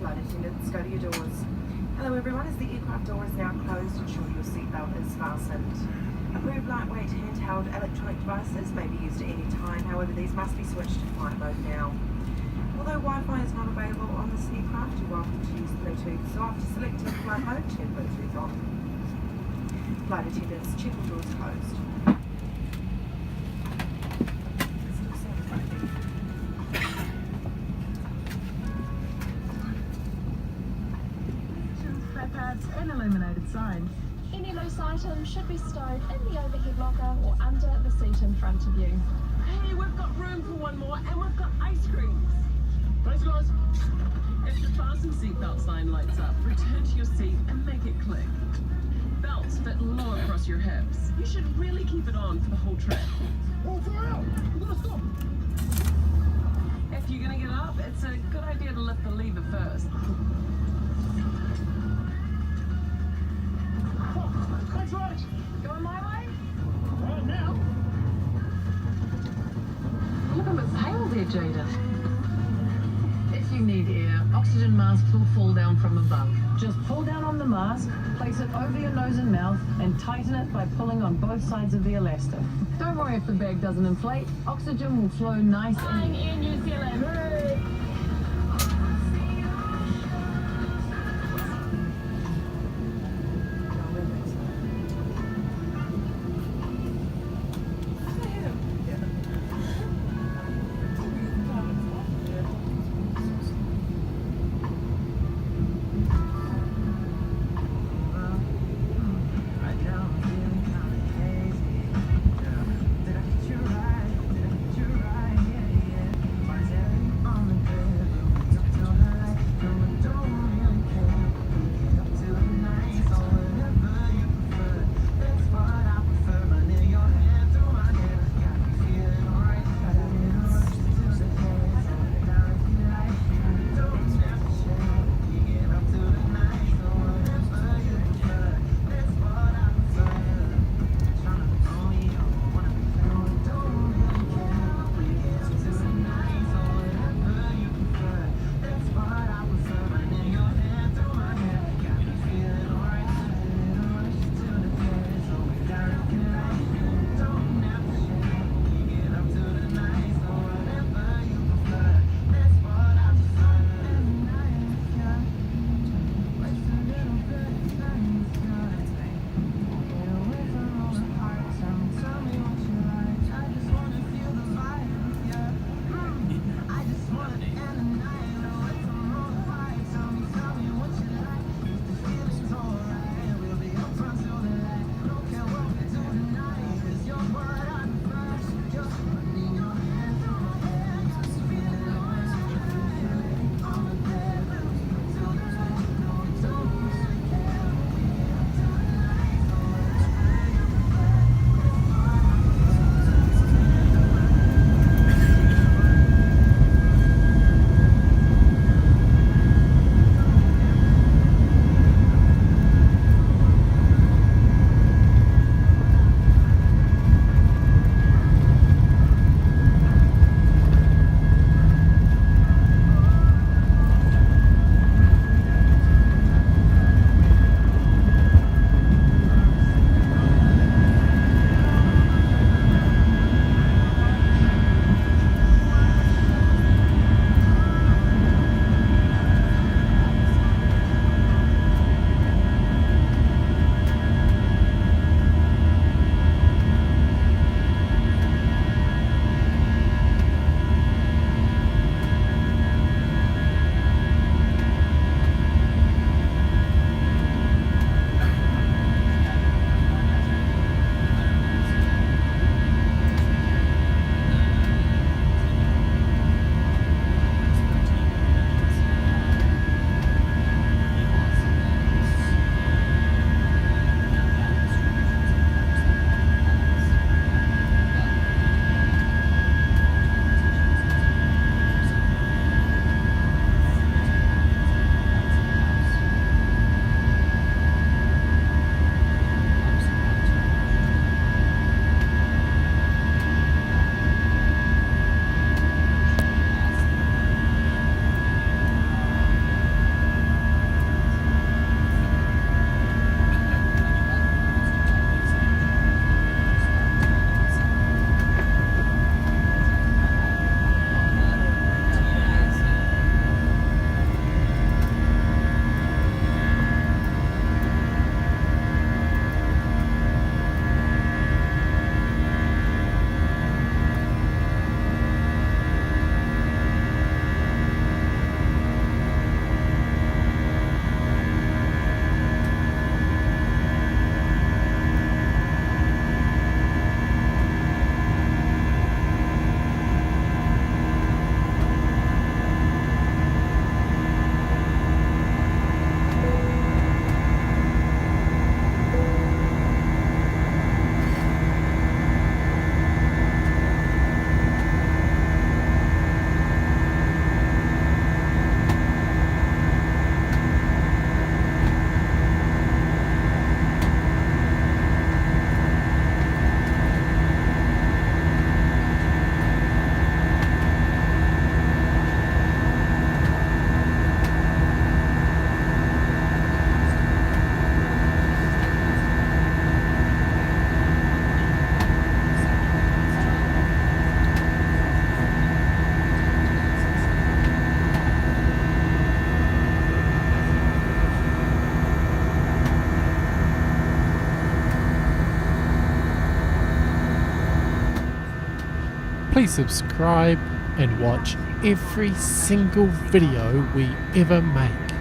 Flight attendants, go to your doors. Hello everyone, as the aircraft door is now closed, ensure your seatbelt is fastened. Approved lightweight handheld electronic devices may be used at any time, however these must be switched to flight mode now. Although Wi-Fi is not available on this aircraft, you're welcome to use Bluetooth, so after selecting flight mode, turn Bluetooth on. Flight attendants, check all doors closed. Pads and illuminated signs. Any loose items should be stowed in the overhead locker or under the seat in front of you. Hey, we've got room for one more, and we've got ice creams. Thanks, guys. If the fasten seatbelt sign lights up, return to your seat and make it click. Belts fit low across your hips. You should really keep it on for the whole trip. Oh, far out! We're gonna stop! If you're gonna get up, it's a good idea to lift the lever first. That's right! Going my way? Right now! Look at the tail there, Jada. If you need air, oxygen masks will fall down from above. Just pull down on the mask, place it over your nose and mouth, and tighten it by pulling on both sides of the elastic. Don't worry if the bag doesn't inflate. Oxygen will flow nice and Flying Air New Zealand. please subscribe and watch every single video we ever make.